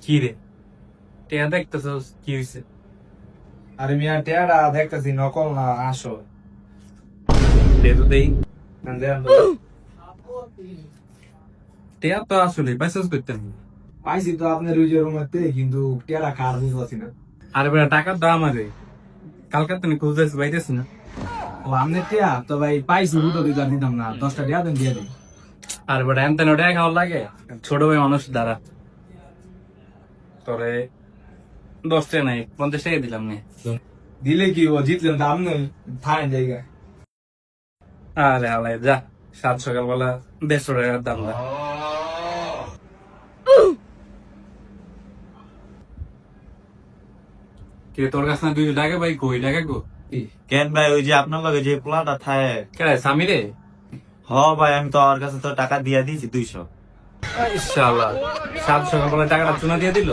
কি রে টিয়া দেখতেছস কি হইছে? আরে মিয়া টেয়ারা দেখতেছি নকল না আসো দে তো দেই। দেন তো। টিয়া তো আসলে পাইছস করতেন। পাইছি তো আপনার ওই যে রুমেতে, কিন্তু টেয়ারা কার বুঝতে না। আরে বেটা টাকার দাম আরে কালকে তুমি খুঁজতেছ বাইতেছ না। ও আমনে টেয়া তো ভাই পাইছি, বুঝতে দিতে আর দিতাম না, 10টা টেয়া দেন দিয়ে দিই। আরে বেটা এনতে নোটাই খাওয়ার লাগে। ছোট ভাই মানুষ দ্বারা তোরে 10 টাকা নাই 50 টাকা দিলাম নে। দিলে কি ও জিতলেন তো আপনি থাকেন জায়গায়। আরে হালাই যা, সাত সকালবেলা 150 টাকার দাম না। কে তোর কাছে না 200 টাকা ভাই কই টাকা গো? কেন ভাই ওই যে আপনার লগে যে পোলাটা থাকে? কে সামি রে? হ ভাই, আমি তো ওর কাছে তো টাকা দিয়া দিয়েছি 200। ইনশাআল্লাহ সাত সকালবেলা টাকাটা চুনা দিয়ে দিল।